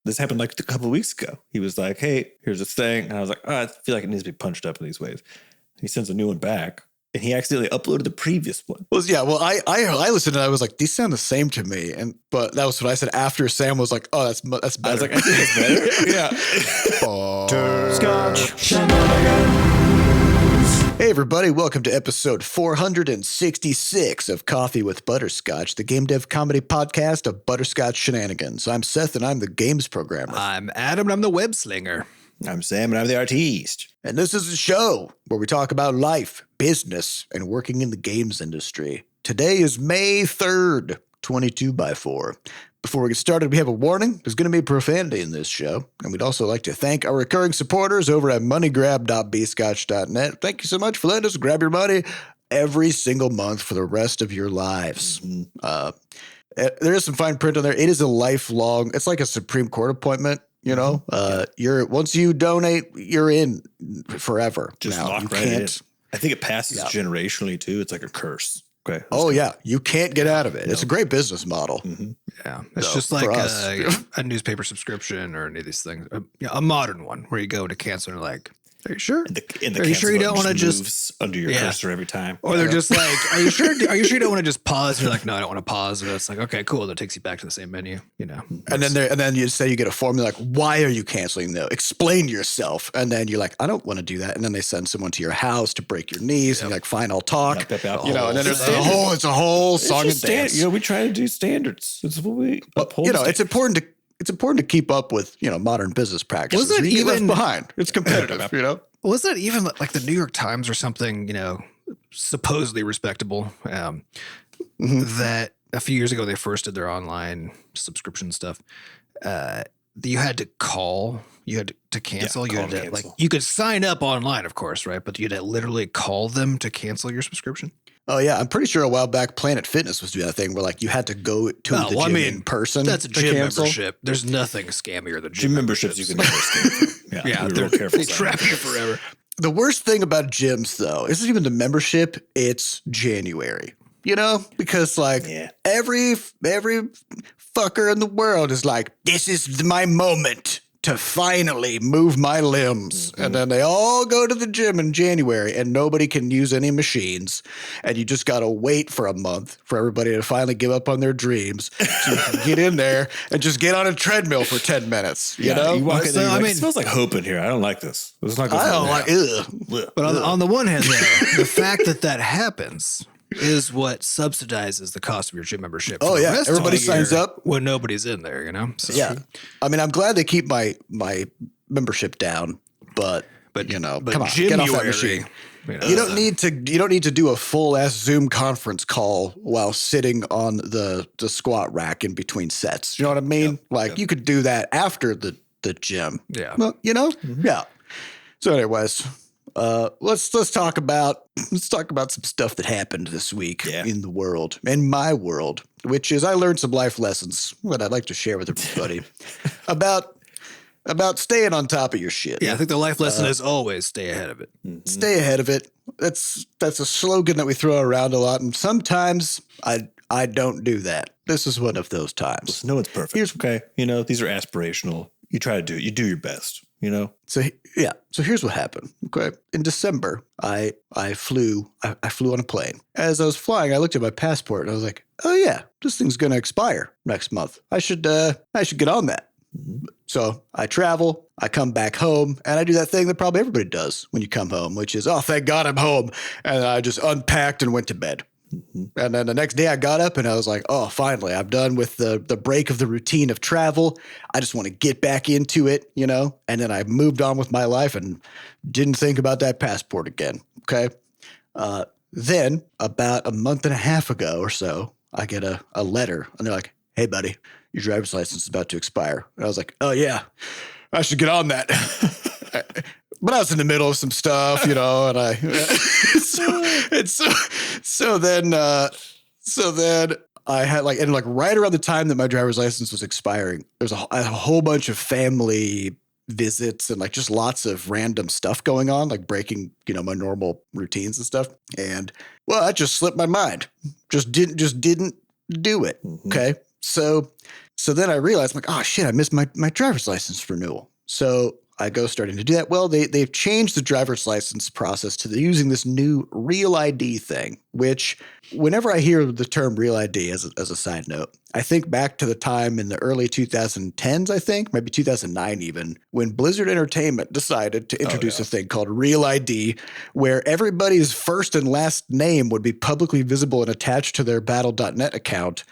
This happened like a couple of weeks ago. He was like, hey, here's this thing. And I was like, I feel like it needs to be punched up in these ways. He sends a new one back. And he accidentally uploaded the previous one. Well, yeah. Well, I listened and I was like, these sound the same to me. But that was what I said after Sam was like, oh, that's better. I was like, I think that's better. Yeah. Butterscotch Shenanigans. Hey, everybody. Welcome to episode 466 of Coffee with Butterscotch, the game dev comedy podcast of Butterscotch Shenanigans. I'm Seth and I'm the games programmer. I'm Adam and I'm the web slinger. I'm Sam and I'm the artiste. And this is a show where we talk about life, business, and working in the games industry. Today is May 3rd, 22x4. Before we get started, we have a warning. There's going to be profanity in this show. And we'd also like to thank our recurring supporters over at moneygrab.bscotch.net. Thank you so much for letting us grab your money every single month for the rest of your lives. Mm-hmm. There is some fine print on there. It is a lifelong, it's like a Supreme Court appointment. You know, once you donate, you're in forever. Just now, lock right in. I think it passes generationally too. It's like a curse. Okay. Yeah. You can't get out of it. It's a great business model. Mm-hmm. Yeah. It's just like a newspaper subscription or any of these things. A modern one where you go to cancel and you're like, are you sure? Are you sure you don't want to just under your cursor every time? Or they're just like, are you sure you don't want to just pause? You're like, no, I don't want to pause. And it's like, okay, cool. That takes you back to the same menu, you know. And then you say you get a form. They're like, why are you canceling though? Explain yourself. And then you're like, I don't want to do that. And then they send someone to your house to break your knees. And you're like, fine, I'll talk. You know, and then it's a whole song and dance. You know, we try to do standards. It's what we uphold. You know, it's important to keep up with, you know, modern business practices. Was it you even get left behind? It's competitive, you know. Was that even like the New York Times or something, you know, supposedly respectable, that a few years ago they first did their online subscription stuff. You had to call, you had to cancel. You had to cancel. Like you could sign up online, of course, right? But you had to literally call them to cancel your subscription. Oh yeah, I'm pretty sure a while back Planet Fitness was doing that thing where like you had to go to the gym in person. That's a gym membership. There's nothing scammier than gym memberships. You can never scam. Yeah, they're real careful. They trap you forever. The worst thing about gyms though isn't even the membership; it's January. You know, because like every fucker in the world is like, this is my moment to finally move my limbs. Mm-hmm. And then they all go to the gym in January and nobody can use any machines. And you just got to wait for a month for everybody to finally give up on their dreams. So you can get in there and just get on a treadmill for 10 minutes. You know? You walk in there, it smells like hope in here. I don't like this. It's not good. I don't like it. But on the one hand, though, the fact that happens is what subsidizes the cost of your gym membership. Oh yeah, everybody signs up when nobody's in there, you know. So. Yeah, I mean, I'm glad they keep my membership down, but you know, come on, get off that machine. You don't need to do a full ass Zoom conference call while sitting on the squat rack in between sets. You know what I mean? You could do that after the gym. Yeah, well, you know, yeah. So, anyways. Let's talk about some stuff that happened this week in the world, in my world, which is I learned some life lessons that I'd like to share with everybody about staying on top of your shit. Yeah, I think the life lesson is always stay ahead of it. Mm-hmm. Stay ahead of it. That's a slogan that we throw around a lot, and sometimes I don't do that. This is one of those times. No one's perfect. Okay, you know, these are aspirational. You try to do it. You do your best. You know? So here's what happened. Okay. In December, I flew on a plane. As I was flying, I looked at my passport and I was like, oh yeah, this thing's going to expire next month. I should get on that. Mm-hmm. So I travel, I come back home, and I do that thing that probably everybody does when you come home, which is, oh, thank God I'm home. And I just unpacked and went to bed. Mm-hmm. And then the next day I got up and I was like, oh, finally, I'm done with the break of the routine of travel. I just want to get back into it, you know? And then I moved on with my life and didn't think about that passport again. Okay. Then about a month and a half ago or so, I get a letter and they're like, hey, buddy, your driver's license is about to expire. And I was like, oh, yeah, I should get on that. But I was in the middle of some stuff, you know, and so then I had like right around the time that my driver's license was expiring, there's a whole bunch of family visits and like just lots of random stuff going on, like breaking, you know, my normal routines and stuff. And I just slipped my mind, just didn't do it. Mm-hmm. Okay. So So then I realized, I'm like, oh shit, I missed my driver's license renewal. So I go starting to do that. Well, they've changed the driver's license process to using this new Real ID thing, which whenever I hear the term Real ID, as a side note, I think back to the time in the early 2010s, I think, maybe 2009 even, when Blizzard Entertainment decided to introduce a thing called Real ID, where everybody's first and last name would be publicly visible and attached to their Battle.net account.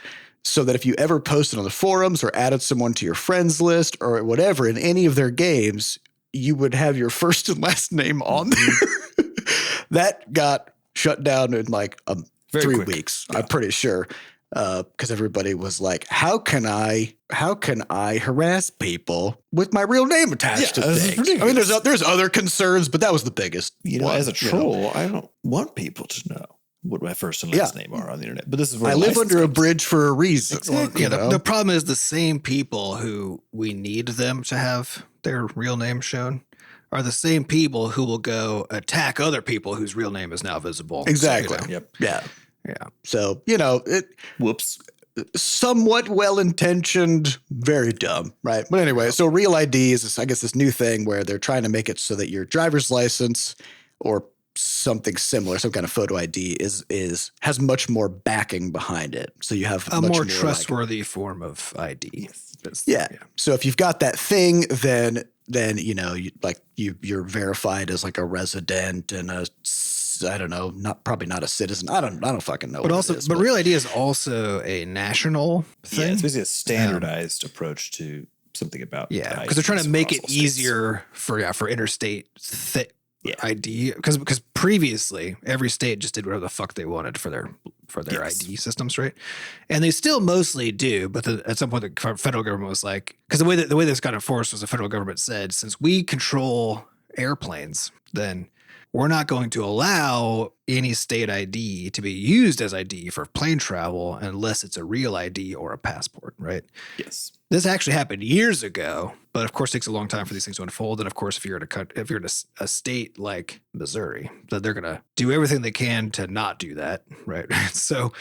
So that if you ever posted on the forums or added someone to your friends list or whatever in any of their games, you would have your first and last name on there. That got shut down in like 3 weeks, I'm pretty sure. Because everybody was like, how can I harass people with my real name attached to things? I mean, there's other concerns, but that was the biggest. As a troll, I don't want people to know what my first and last name are on the internet. But this is where I live under a bridge for a reason. Exactly. The problem is the same people who we need them to have their real name shown are the same people who will go attack other people whose real name is now visible. Exactly. So, Yep. Yeah. Yeah. So, Whoops. Somewhat well-intentioned, very dumb, right? But anyway, so Real ID is, I guess, this new thing where they're trying to make it so that your driver's license or something similar, some kind of photo ID has much more backing behind it. So you have a more trustworthy form of ID. Yeah. So if you've got that thing, then you're verified as like a resident and I don't know, probably not a citizen. I don't fucking know. But Real ID is also a national thing. Yeah, it's basically a standardized approach to something about. Yeah, because they're trying to make it easier for interstate ID. Because previously every state just did whatever the fuck they wanted for their ID systems, right? And they still mostly do, but at some point the federal government was like, because the way this got enforced was the federal government said, since we control airplanes, then we're not going to allow any state ID to be used as ID for plane travel unless it's a real ID or a passport, right? Yes. This actually happened years ago, but of course it takes a long time for these things to unfold. And of course, if you're in a state like Missouri, that they're going to do everything they can to not do that, right? So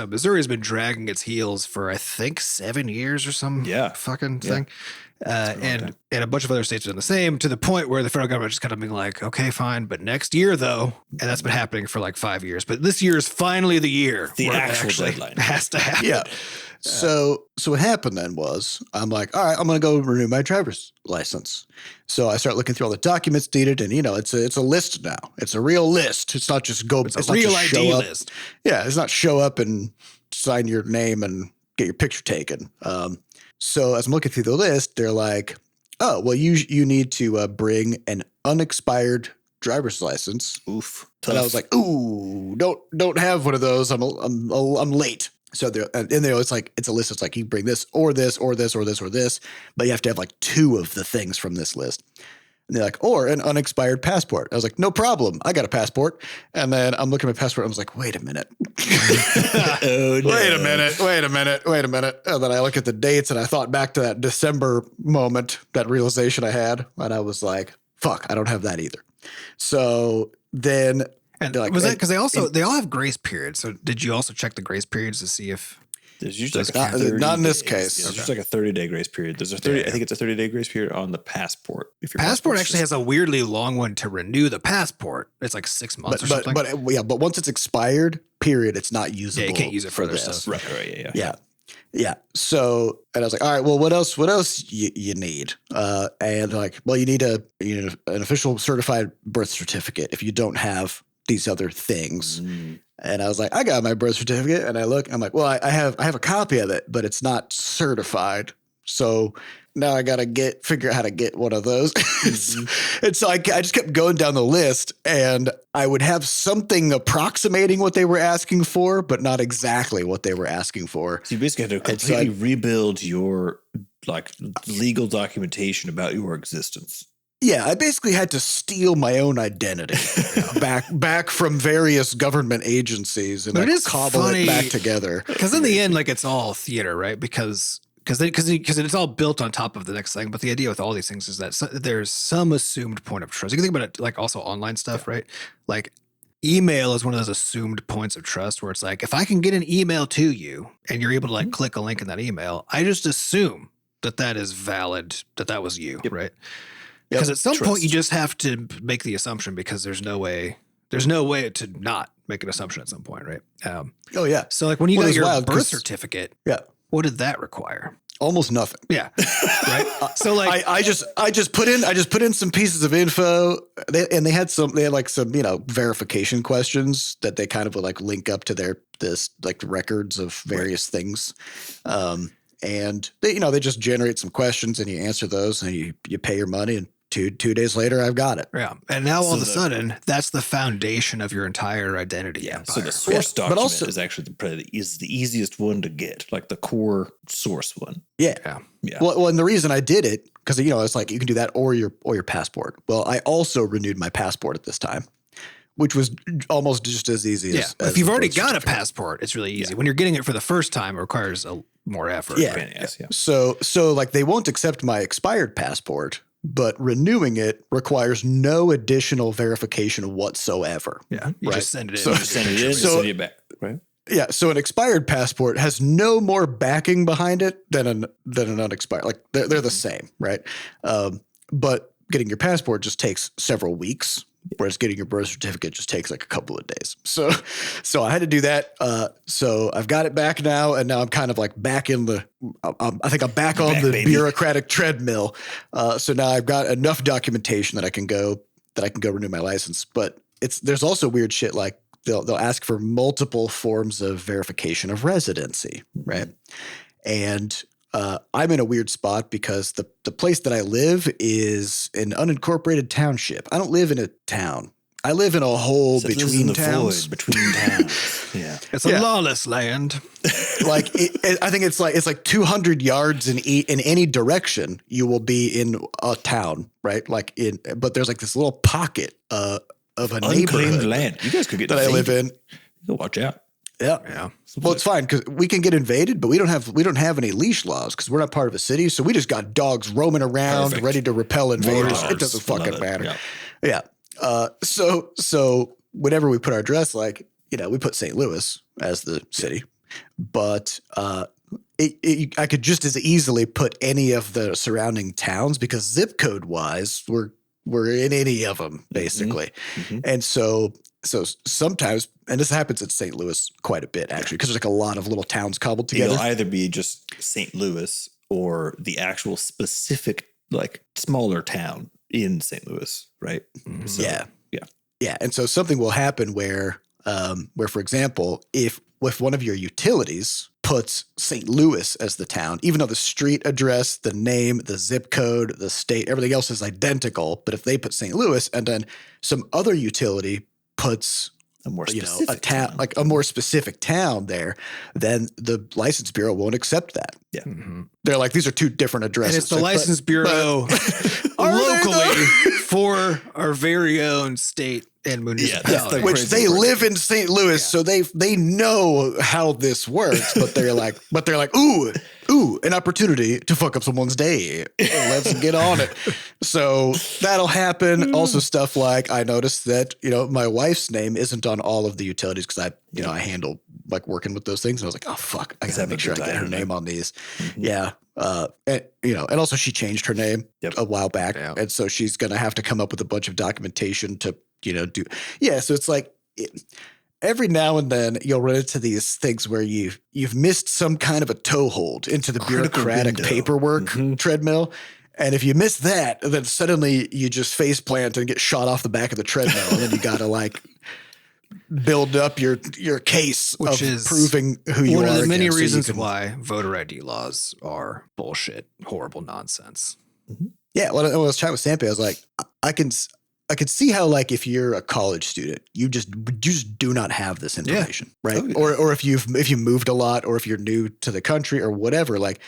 Missouri has been dragging its heels for, I think, 7 years or some fucking thing. And a bunch of other states have done the same, to the point where the federal government just kind of being like, okay, fine, but next year though, and that's been happening for like 5 years, but this year is finally the year. The actual deadline has to happen. Yeah. So what happened then was I'm like, all right, I'm going to go renew my driver's license. So I start looking through all the documents needed, and it's a list now. It's a real list. It's not just It's a real ID list. Yeah, it's not show up and sign your name and get your picture taken. So as I'm looking through the list, they're like, oh, well, you need to bring an unexpired driver's license. Oof. Tough. And I was like, ooh, don't have one of those. I'm late. So it's like, it's a list. It's like, you bring this or this or this or this or this, but you have to have like 2 of the things from this list. And they're like, or an unexpired passport. I was like, no problem. I got a passport. And then I'm looking at my passport. I was like, wait a minute. Oh, no. Wait a minute. And then I look at the dates and I thought back to that December moment, that realization I had. And I was like, fuck, I don't have that either. So then. And like, was that because they all have grace periods? So did you also check the grace periods to see if there's usually not in this case? There's just like a 30-day grace period. There's a 30. I think it's a 30-day grace period on the passport. If your passport actually has a weirdly long one to renew the passport. It's like 6 months or something. But once it's expired, period, it's not usable. Yeah, you can't use it for other stuff. Right. Yeah. So, and I was like, all right, well, what else you need? And like, well, you need an official certified birth certificate if you don't have these other things. And I was like, I got my birth certificate. And I'm like, well, I have a copy of it, but it's not certified. So now I got to figure out how to get one of those. And so I just kept going down the list, and I would have something approximating what they were asking for, but not exactly what they were asking for. So you basically had to completely rebuild your like legal documentation about your existence. Yeah, I basically had to steal my own identity back from various government agencies and cobble it back together. Because in the end, like, it's all theater, right? Because it's all built on top of the next thing. But the idea with all these things is that there's some assumed point of trust. You can think about it like also online stuff, right? Like, email is one of those assumed points of trust where it's like, if I can get an email to you and you're able to like click a link in that email, I just assume that is valid, that was you, right? Because at some point you just have to make the assumption because there's no way to not make an assumption at some point, right? Oh yeah. So like when you got your birth certificate, yeah, what did that require? Almost nothing. Yeah. Right. So like I just put in some pieces of info, they had some verification questions that they kind of would like link up to this records of various things. And they just generate some questions and you answer those and you pay your money and two days later I've got it. Yeah. And now all of a sudden that's the foundation of your entire identity. Yeah. empire. So the source document is actually the easiest one to get, like the core source one. Yeah. Well, and the reason I did it, because it's like you can do that or your passport. Well, I also renewed my passport at this time, which was almost just as easy as if you've already got a passport, it's really easy. When you're getting it for the first time, it requires more effort. Yeah. Right? So like they won't accept my expired passport, but renewing it requires no additional verification whatsoever. Yeah. You just send it in. So send it in and send it back, right? Yeah. So an expired passport has no more backing behind it than an unexpired. Like they're the same, right? But getting your passport just takes several weeks, whereas getting your birth certificate just takes like a couple of days. So I had to do that. So I've got it back now, and now I'm kind of like back in I think I'm back on the bureaucratic treadmill. So now I've got enough documentation that I can go renew my license. But there's also weird shit like they'll ask for multiple forms of verification of residency, right? And I'm in a weird spot because the place that I live is an unincorporated township. I don't live in a town. I live in a hole between towns. Between towns. Yeah. It's a lawless land. Like I think it's like 200 yards in any direction you will be in a town, right? But there's like this little pocket of a neighborhood land. You guys could get that I live in. You watch out. Yeah. Well, it's fine because we can get invaded, but we don't have any leash laws because we're not part of a city. So we just got dogs roaming around, ready to repel invaders. It doesn't fucking matter. Yeah. So whenever we put our address, we put St. Louis as the city, but I could just as easily put any of the surrounding towns because zip code wise, we're in any of them basically, and so sometimes, and this happens in St. Louis quite a bit actually, because there's like a lot of little towns cobbled together. It'll either be just St. Louis or the actual specific like smaller town in St. Louis, right? So, yeah. And so something will happen where for example, if one of your utilities puts St. Louis as the town, even though the street address, the name, the zip code, the state, everything else is identical, but if they put St. Louis and then some other utility puts a more specific town, like a more specific town there, then the license bureau won't accept that. Yeah. They're like, these are two different addresses. And it's the license bureau locally for our very own state and municipality. Which they live in St. Louis, so they know how this works, but they're like, ooh, an opportunity to fuck up someone's day. Let's get on it. So that'll happen. Also stuff like I noticed that, my wife's name isn't on all of the utilities because I handle like working with those things. And I was like, oh fuck, I gotta make sure I get her name on these. Yeah. And also she changed her name a while back. Yeah. And so she's going to have to come up with a bunch of documentation to, do. Yeah. So it's like every now and then you'll run into these things where you've missed some kind of a toehold into the bureaucratic paperwork treadmill. And if you miss that, then suddenly you just face plant and get shot off the back of the treadmill. And then you got to like build up your case, which is proving who you are. One of the many reasons why voter ID laws are bullshit, horrible nonsense. Yeah. When I was chatting with Sampe, I was like, I could see how, like, if you're a college student, you just do not have this information, right? Oh, yeah. Or if you moved a lot, or if you're new to the country or whatever, like,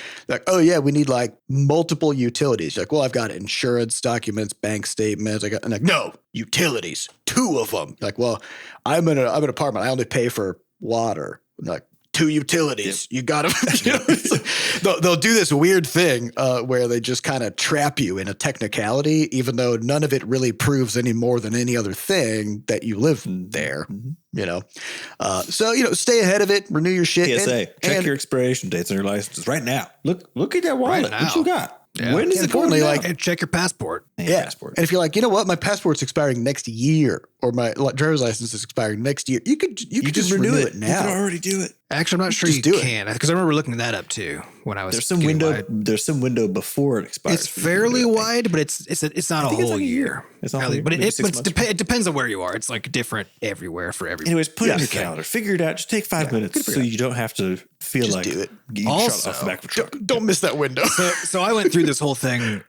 oh yeah, we need like multiple utilities. You're like, well, I've got insurance documents, bank statements. And like, no, utilities, 2 of them. Like, well, I'm in an apartment. I only pay for water. Like, 2 utilities. You got to, they'll do this weird thing where they just kind of trap you in a technicality, even though none of it really proves any more than any other thing that you live there, So, stay ahead of it, renew your shit. PSA, check your expiration dates on your licenses right now. Look at that wallet. Right now. What you got? Yeah. When is it going down? And check your passport. Yeah. Passport. And if you're like, you know what, my passport's expiring next year, or my driver's license is expiring next year, you could just renew it now. You can already do it. Actually, I'm not sure you can, because I remember looking that up too when I was. There's some window before it expires. It's fairly wide, but it's not a whole year. It's not a whole year. But Maybe 6 months. it depends on where you are. It's like different everywhere for everyone. Anyways, put it in your calendar. Figure it out. Just take 5 minutes so you don't have to feel Just like do it. you shot off the back of a truck. Don't miss that window. So I went through this whole thing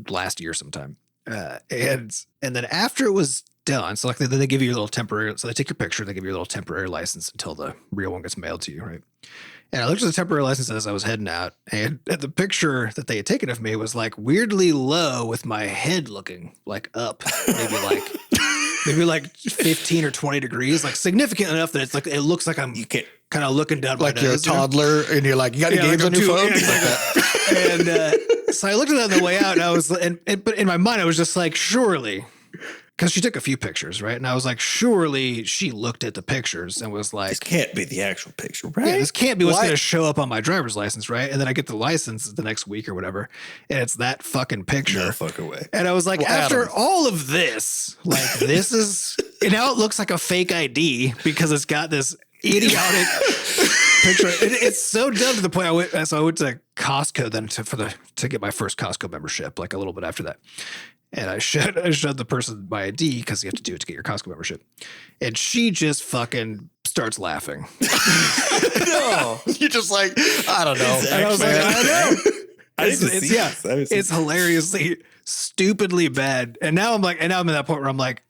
last year sometime, and then after it was done, so like they give you a little temporary. So they take your picture, they give you a little temporary license until the real one gets mailed to you, right? And I looked at the temporary license as I was heading out, and the picture that they had taken of me was like weirdly low, with my head looking like up, maybe like 15 or 20 degrees, like significant enough that it's like it looks like I'm kind of looking down like my you're nose, a toddler, and you're like, you got any games on your phone? Yeah, and so I looked at that on the way out, and I was, but in my mind, I was just like, surely. Because she took a few pictures, right? And I was like, surely she looked at the pictures and was like, this can't be the actual picture, right? Yeah, this can't be what's going to show up on my driver's license, right? And then I get the license the next week or whatever, and it's that fucking picture. No fucking way. And I was like, after all of this, like this is, and now it looks like a fake ID because it's got this idiotic picture. It's so dumb to the point I went to Costco then to get my first Costco membership, like a little bit after that. And I showed the person my ID because you have to do it to get your Costco membership. And she just fucking starts laughing. No. You're just like, I don't know. And I was like, I know. It's hilariously, stupidly bad. And now I'm in that point where I'm like,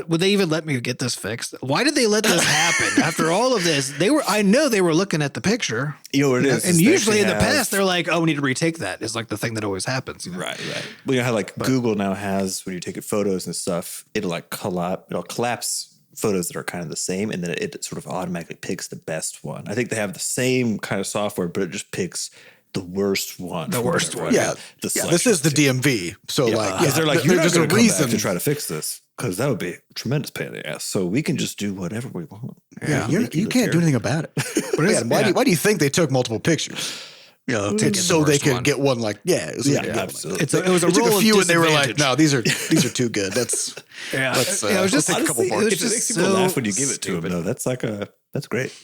would they even let me get this fixed? Why did they let this happen? After all of this, I know they were looking at the picture. You know what it is? And usually in the past, they're like, oh, we need to retake that. It's like the thing that always happens. You know? Right. Well, you know how Google now has, when you take photos and stuff, it'll collapse photos that are kind of the same, and then it sort of automatically picks the best one. I think they have the same kind of software, but it just picks the worst one. The worst one. Yeah. This is the DMV. So they're like, there's a reason to try to fix this, because that would be a tremendous pain in the ass. So we can just do whatever we want. Yeah, you can't do anything about it. But why do you think they took multiple pictures? So they could get one absolutely. It was a took roll a few, of and they were like, no, these are too good. Let's let's take a couple more. It just makes people laugh when you give it to them. No, that's great.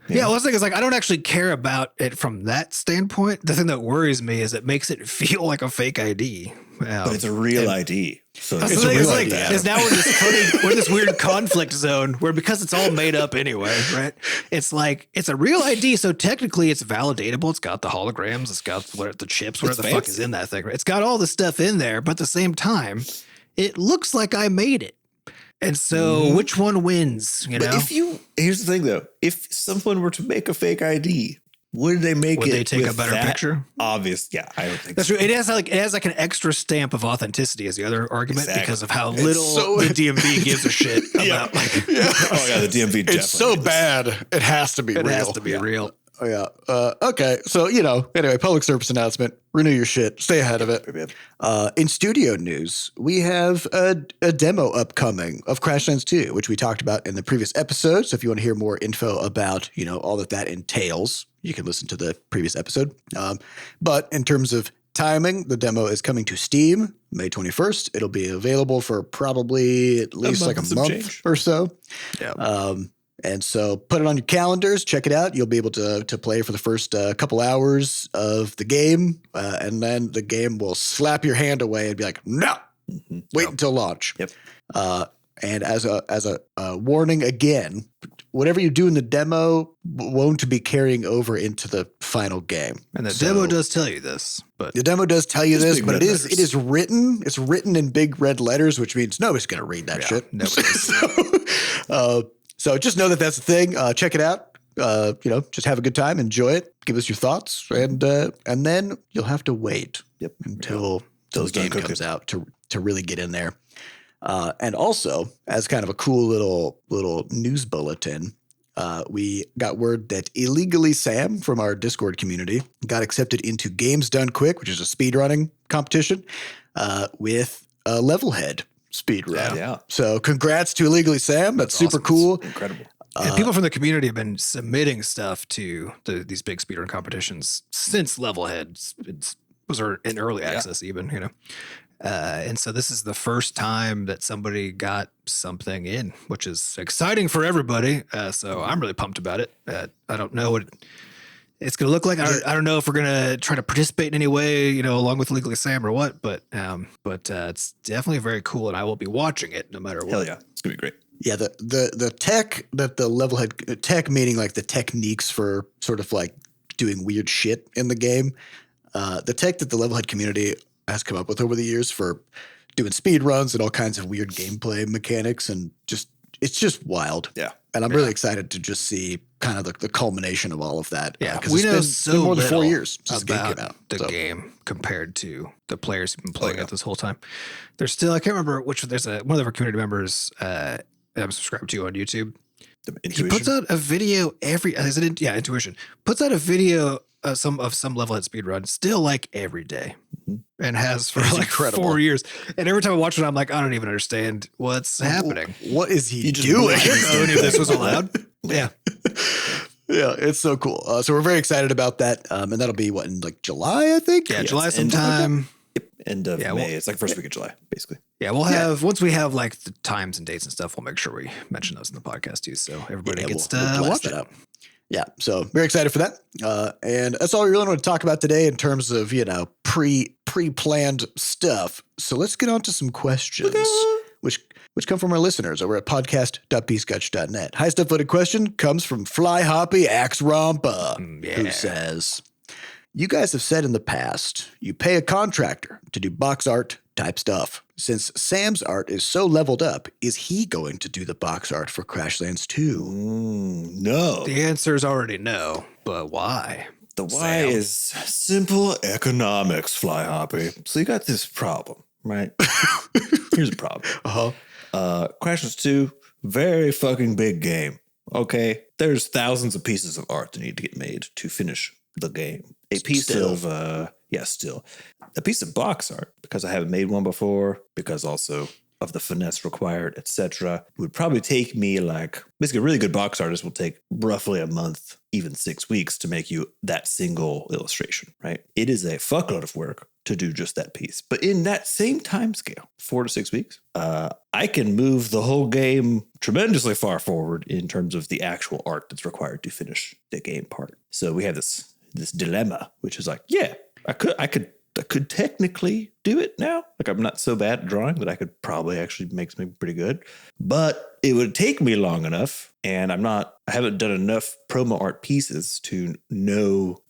Yeah, well, the thing is, I don't actually care about it from that standpoint. The thing that worries me is it makes it feel like a fake ID. But it's a real ID. So it's a real ID. Is now we're in this weird conflict zone where, because it's all made up anyway, right? It's like, it's a real ID, so technically it's validatable. It's got the holograms. It's got the chips, whatever the fuck is in that thing. Right? It's got all the stuff in there, but at the same time, it looks like I made it. And so which one wins? You know? Here's the thing though, if someone were to make a fake ID, would they take a better picture? Obvious. Yeah, I don't think that's true. It has like an extra stamp of authenticity as the other argument, because of how little the DMV gives a shit about Oh yeah, the DMV definitely. It's so bad. It has to be real. It has to be real. Oh yeah. Okay. So, anyway, public service announcement, renew your shit, stay ahead of it. In studio news, we have a demo upcoming of Crashlands 2, which we talked about in the previous episode. So if you want to hear more info about, all that entails, you can listen to the previous episode. But in terms of timing, the demo is coming to Steam May 21st. It'll be available for probably at least like a month or so. Yeah. And so put it on your calendars, check it out. You'll be able to play for the first couple hours of the game, and then the game will slap your hand away and be like, no, wait until launch. Yep. And as a warning again, whatever you do in the demo won't be carrying over into the final game. And the demo does tell you this, but the demo does tell you this, but it is written. It's written in big red letters, which means nobody's going to read that shit. So just know that that's the thing. Check it out. Just have a good time, enjoy it, give us your thoughts, and then you'll have to wait until the game comes out to really get in there. And also, as kind of a cool little news bulletin, we got word that Illegally Sam from our Discord community got accepted into Games Done Quick, which is a speedrunning competition with a Levelhead speedrun. Yeah. So congrats to Illegally Sam. That's super awesome. cool. It's incredible. And people from the community have been submitting stuff to these big speedrun competitions since Levelhead was in early access, even, you know. And so this is the first time that somebody got something in, which is exciting for everybody. So I'm really pumped about it. I don't know what it's going to look like. I don't know if we're going to try to participate in any way, you know, along with Legally Sam or what, but it's definitely very cool, and I will be watching it no matter what. Hell yeah. It's going to be great. Yeah, the tech that the Levelhead tech, meaning like the techniques for sort of like doing weird shit in the game, the tech that the Levelhead community has come up with over the years for doing speed runs and all kinds of weird gameplay mechanics, and it's just wild. Yeah. And I'm really excited to just see kind of the culmination of all of that. Yeah, because we it's know been more than little 4 years since the game about came out. the game compared to the players who've been playing it this whole time. There's still, I can't remember one of our community members I'm subscribed to on YouTube. He puts out a video Intuition puts out a video of some Levelhead speedrun still like every day, and has for like incredible. 4 years. And every time I watch it, I'm like, I don't even understand what's happening. What is he doing? I didn't know any of this was allowed. Yeah. Yeah, it's so cool. So we're very excited about that. And that'll be in like July, I think? Yeah, Yes, July end of sometime. End of Yeah, May. well, It's like first week of July, basically. Yeah, we'll have once we have like the times and dates and stuff, we'll make sure we mention those in the podcast too, so everybody gets to blast watch that it. out. Yeah, so very excited for that. And that's all we really want to talk about today in terms of, pre-planned stuff. So let's get on to some questions, which come from our listeners over at podcast.bscotch.net. Highest upvoted question comes from FlyhoppieAxerompa, who says, you guys have said in the past, you pay a contractor to do box art type stuff. Since Sam's art is so leveled up, is he going to do the box art for Crashlands 2? No. The answer is already no, but why? The why is simple economics, FlyHoppie. So you got this problem, right? Here's a problem. Crashlands 2, very fucking big game. Okay? There's thousands of pieces of art that need to get made to finish the game. A piece of box art, because I haven't made one before, because also of the finesse required, etc., would probably take me basically a really good box artist will take roughly a month, even 6 weeks to make you that single illustration, right? It is a fuckload of work to do just that piece. But in that same time scale, 4 to 6 weeks, I can move the whole game tremendously far forward in terms of the actual art that's required to finish the game part. So we have this dilemma, which is I could technically do it now. Like, I'm not so bad at drawing that I could probably actually make something pretty good, but it would take me long enough, and I haven't done enough promo art pieces to know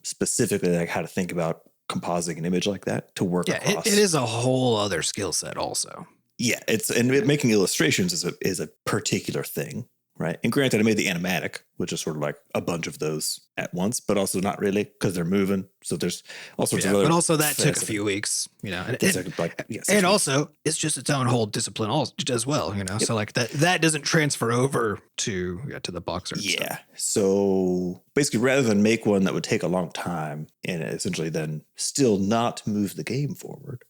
specifically like how to think about compositing an image like that to work across. It is a whole other skill set also. Yeah, making illustrations is a particular thing. Right. And granted, I made the animatic, which is sort of like a bunch of those at once, but also not really because they're moving. So there's all sorts of other. But also that took a few weeks, and also it's just its own whole discipline as well, Yep. So like that doesn't transfer over to the box art. Yeah. So basically, rather than make one that would take a long time and essentially then still not move the game forward,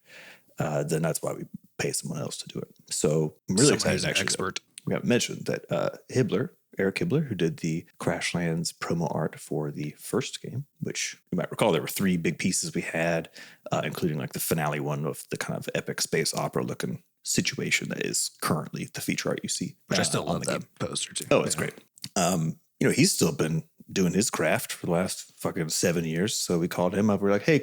then that's why we pay someone else to do it. So I'm really excited. Actually, expert. We haven't mentioned that Eric Hibbler, who did the Crashlands promo art for the first game, which you might recall there were 3 big pieces we had, including like the finale one of the kind of epic space opera looking situation that is currently the feature art you see. Which I still love that poster too. Oh, it's great. He's still been doing his craft for the last fucking 7 years. So we called him up. We're like, hey,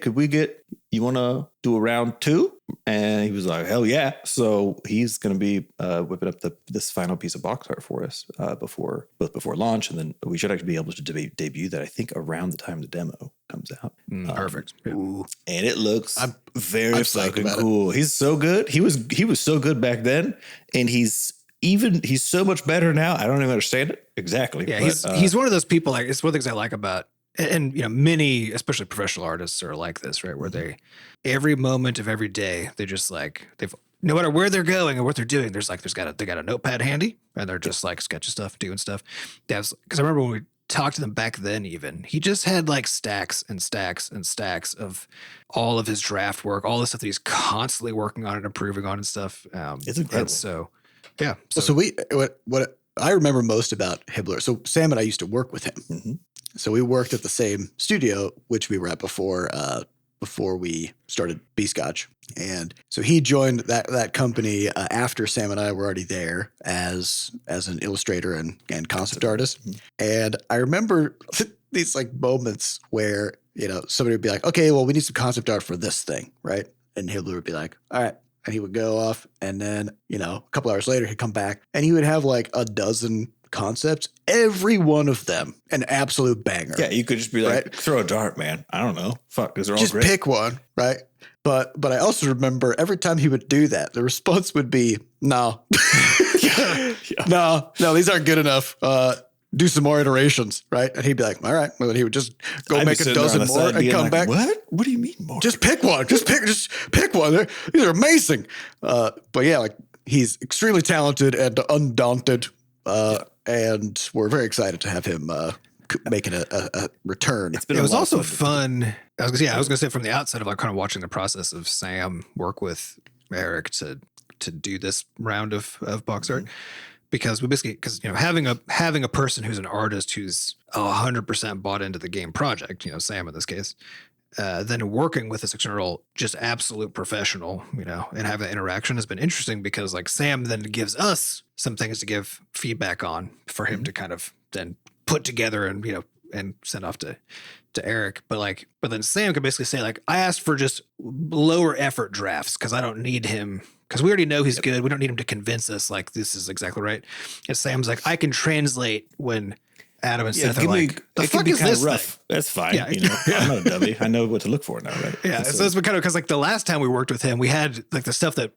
you want to do a round 2? And he was like, hell yeah. So he's going to be whipping up this final piece of box art for us before launch. And then we should actually be able to debut that, I think, around the time the demo comes out. Perfect. And it looks very fucking cool. He's so good. He was so good back then. And he's so much better now. I don't even understand it exactly. Yeah, he's one of those people. Like, it's one of the things I like about, and many, especially professional artists, are like this, right? Where they, every moment of every day, they just like they've no matter where they're going or what they're doing, they got a notepad handy and they're just like sketching stuff, doing stuff. Because I remember when we talked to them back then, even he just had like stacks and stacks and stacks of all of his draft work, all the stuff that he's constantly working on and improving on and stuff. It's incredible. So, yeah. So what I remember most about Hibbler. So Sam and I used to work with him. Mm-hmm. So we worked at the same studio, which we were at before we started Butterscotch. And so he joined that company after Sam and I were already there as an illustrator and concept artist. Mm-hmm. And I remember these like moments where, somebody would be like, okay, well, we need some concept art for this thing, right? And Hibbler would be like, all right. And he would go off, and then, a couple hours later, he'd come back, and he would have like a dozen concepts, every one of them an absolute banger. Yeah, you could just be like, throw a dart, man. I don't know. Fuck, these are all just great. Pick one, right? But I also remember every time he would do that, the response would be, no. No, these aren't good enough. Do some more iterations, right? And he'd be like, all right. Well, then he would just go make a dozen more and come back. What? What do you mean more? Just pick one. Just pick one. These are amazing. But yeah, like he's extremely talented and undaunted. And we're very excited to have him making a return. It was also fun. I was gonna say from the outset of like kind of watching the process of Sam work with Eric to do this round of box art. Because having a person who's an artist who's 100% bought into the game project, Sam in this case, then working with this external, just absolute professional, and have that interaction has been interesting because like Sam then gives us some things to give feedback on for him to kind of then put together and and send off to Eric. But then Sam could basically say like, I asked for just lower effort drafts because I don't need him. Because we already know he's good. We don't need him to convince us like this is exactly right. And Sam's like, I can translate when Adam and Seth are like, the fuck is this rough thing? That's fine. Yeah. I'm not a dummy. I know what to look for now, right? Yeah. So it's been kind of because like the last time we worked with him, we had like the stuff that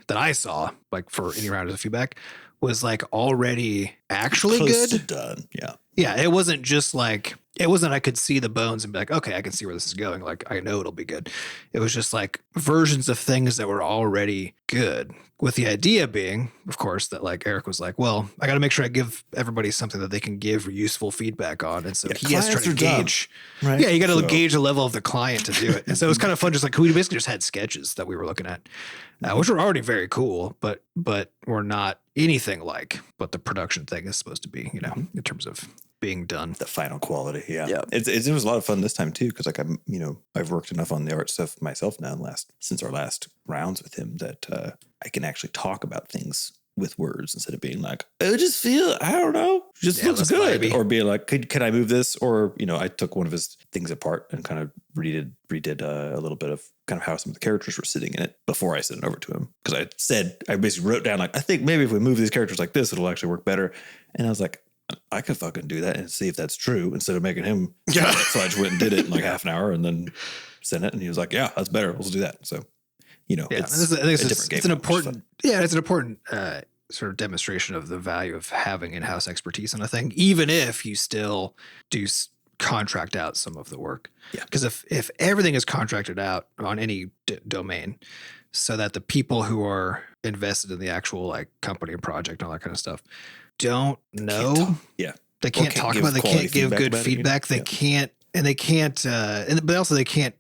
I saw like for any round of feedback was like already actually close good. To done. Yeah. Yeah. It wasn't just like, I could see the bones and be like, okay, I can see where this is going. Like, I know it'll be good. It was just like versions of things that were already good, with the idea being, of course, that like Eric was like, well, I got to make sure I give everybody something that they can give useful feedback on. And so he has to try to gauge. Right? Yeah, you got to gauge the level of the client to do it. And so it was kind of fun. Just like we basically just had sketches that we were looking at, which were already very cool, but were not anything like what the production thing is supposed to be, in terms of being done. The final quality. Yeah. It was a lot of fun this time too. Cause like I've worked enough on the art stuff myself now since our last rounds with him that I can actually talk about things with words instead of being like, I just feel, I don't know, just looks good. Or being like, can I move this? Or, I took one of his things apart and kind of redid a little bit of kind of how some of the characters were sitting in it before I sent it over to him. Cause I basically wrote down like, I think maybe if we move these characters like this, it'll actually work better. And I was like, I could fucking do that and see if that's true instead of making him. Yeah. So I just went and did it in like half an hour and then sent it. And he was like, yeah, that's better. Let's do that. So, it's an important sort of demonstration of the value of having in-house expertise on a thing, even if you still do contract out some of the work. Yeah. Because if everything is contracted out on any domain, so that the people who are invested in the actual like company and project and all that kind of stuff don't know. They can't talk about it. They can't give good feedback. They can't, but also they can't.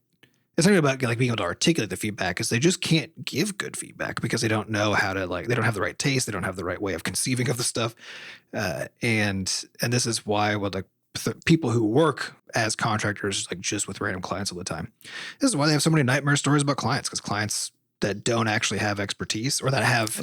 It's not about like being able to articulate the feedback, because they just can't give good feedback because they don't know how to they don't have the right taste. They don't have the right way of conceiving of the stuff. And this is why the people who work as contractors, like just with random clients all the time, this is why they have so many nightmare stories about clients, because clients that don't actually have expertise or that have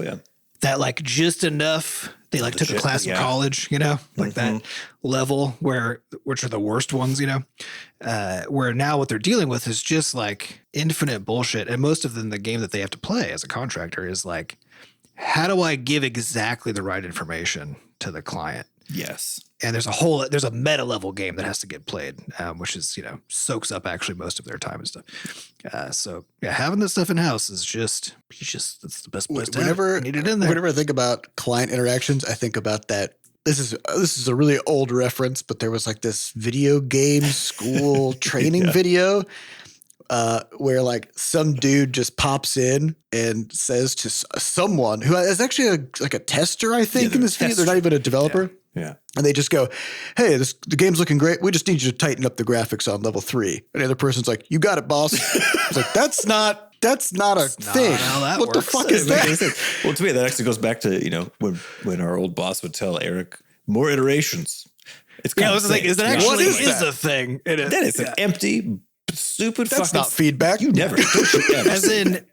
that like just enough, they like took a class in college, like that level which are the worst ones, where now what they're dealing with is just like infinite bullshit. And most of them, the game that they have to play as a contractor is like, how do I give exactly the right information to the client? Yes. And there's a meta level game that has to get played, which is, soaks up actually most of their time and stuff. So having this stuff in house is just that's the best place to need it in there. Whenever I think about client interactions, I think about that. This is a really old reference, but there was like this video game school training video where like some dude just pops in and says to someone who is actually a tester, I think, in this video. They're not even a developer. Yeah. And they just go, hey, the game's looking great. We just need you to tighten up the graphics on level 3. And the other person's like, you got it, boss. It's like, that's not a thing. How that what works. the fuck is that? Well, to me, that actually goes back to, when our old boss would tell Eric, more iterations. It's kind of the thing. Is that actually What is is that? a thing? that is an empty, stupid That's fucking not feedback. You never. Don't you ever. As in,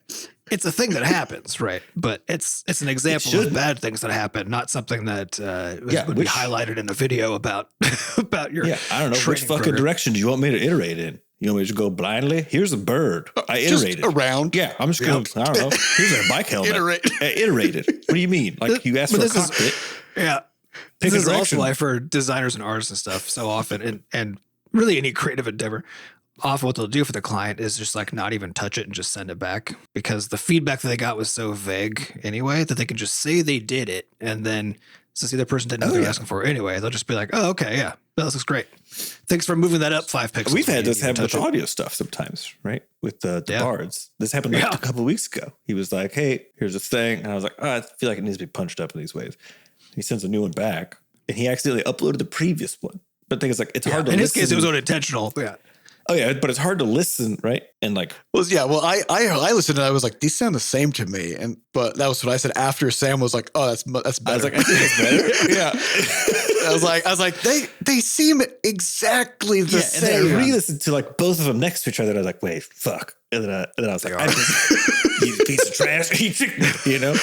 it's a thing that happens, right? But it's an example of bad things that happen, not something that would be highlighted in a video about your. Yeah, I don't know which fucking program. direction do you want me to iterate in. You want me to just go blindly? Here's a bird. I iterated. Just around. Yeah, I'm just going to, I don't know. Here's a bike helmet. Iterated. What do you mean? Like you asked for a cockpit. Yeah. Pick This a is also direction. why for designers and artists and stuff so often and really any creative endeavor, often what they'll do for the client is just like not even touch it and just send it back because the feedback that they got was so vague anyway that they can just say they did it and then since the other person didn't know what they're asking for anyway, they'll just be like, oh, okay, yeah, that looks great. Thanks for moving that up 5 pixels. We've had this happen with touch it. audio stuff sometimes, right? With the bards. This happened like a couple of weeks ago. He was like, hey, here's this thing. And I was like, I feel like it needs to be punched up in these ways. He sends a new one back and he accidentally uploaded the previous one. But the thing is like, it's hard to listen. In his case, it was unintentional. Yeah. Oh yeah, but it's hard to listen, right? And like, I listened and I was like, these sound the same to me. But that was what I said after Sam was like, oh, that's better. I was like, I think it's better. Yeah. I was like, they seem exactly the same. And then I re-listened to like both of them next to each other. And I was like, wait, fuck. And then I was like, you piece of trash, you know?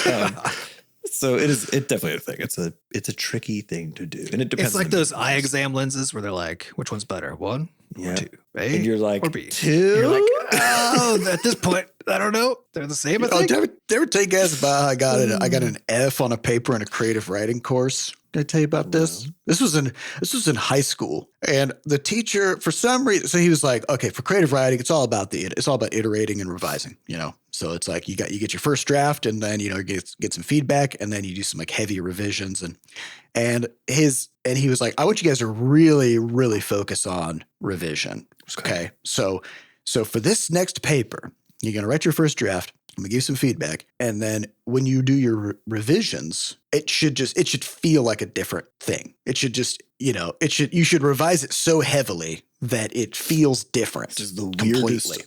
So it's definitely a thing. It's a tricky thing to do. And it depends. It's like those eye exam lenses where they're like, which one's better? 1 or 2? A and you're like, or B? 2? You're like, oh, at this point, I don't know. They're the same, I think. Did I ever tell you guys about how I got an F on a paper in a creative writing course? Did I tell you about this? This was in high school, and the teacher, for some reason, so he was like, "Okay, for creative writing, it's all about iterating and revising." So it's like you get your first draft, and then get some feedback, and then you do some like heavy revisions, and he was like, "I want you guys to really, really focus on revision." Okay, so for this next paper, you're gonna write your first draft. I'm gonna give you some feedback, and then when you do your revisions, it should feel like a different thing. It should just, you should revise it so heavily that it feels different. Just the weirdest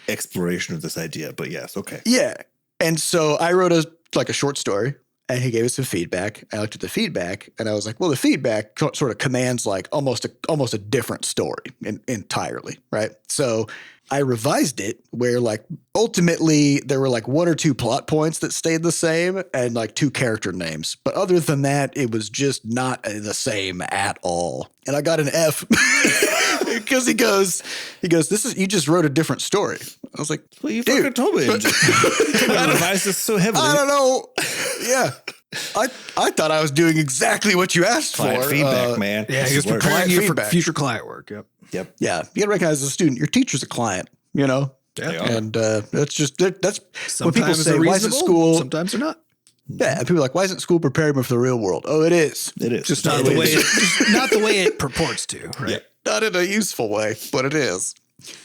exploration of this idea, but yes, okay. Yeah, and so I wrote a short story, and he gave us some feedback. I looked at the feedback, and I was like, well, the feedback sort of commands like almost a different story entirely, right? So I revised it where like ultimately there were like 1 or 2 plot points that stayed the same and like 2 character names. But other than that, it was just not the same at all. And I got an F because he goes, you just wrote a different story. I was like, well, you fucking told me. I revised this so heavily. I don't know. Yeah. I thought I was doing exactly what you asked client for. feedback, man. Yeah, he was preparing you for future client work. Yep. Yeah. You got to recognize as a student, your teacher's a client, Yeah. And that's Sometimes when people say, why isn't reasonable, school? Sometimes they're not. Yeah. And people are like, why isn't school preparing me for the real world? Oh, it is. It is. Just not the way not the way it purports to, right? Yeah. Not in a useful way, but it is.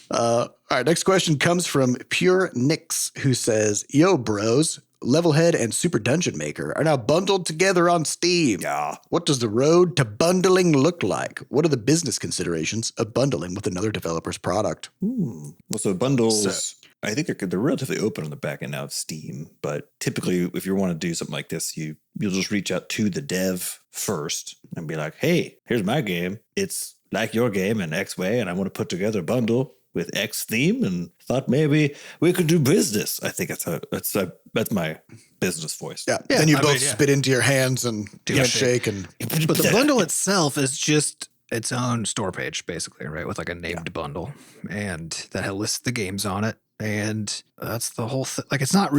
All right. Next question comes from PureKnix, who says, yo, bros. Levelhead and Super Dungeon Maker are now bundled together on Steam. Yeah. What does the road to bundling look like? What are the business considerations of bundling with another developer's product? Well, so bundles, I think they're relatively open on the back end now of Steam, but typically if you want to do something like this, you'll just reach out to the dev first and be like, hey, here's my game. It's like your game in X way, and I want to put together a bundle with X theme and thought maybe we could do business. I think that's my business voice. Yeah. Then you both spit into your hands and handshake. But the bundle itself is just its own store page, basically, right? With like a named bundle, and that lists the games on it. And that's the whole thing. Like, it's not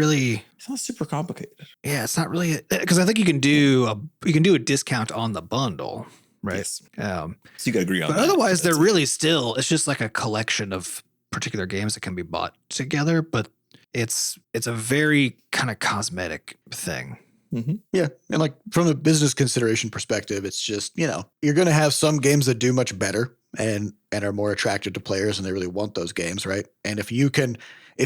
super complicated. Yeah, it's not really, because I think you can do a discount on the bundle. Right. Yes. So you got to agree on that. But otherwise, they're really it's just like a collection of particular games that can be bought together. But it's a very kind of cosmetic thing. Mm-hmm. Yeah. And like from a business consideration perspective, it's just, you're going to have some games that do much better and are more attracted to players and they really want those games, right? And if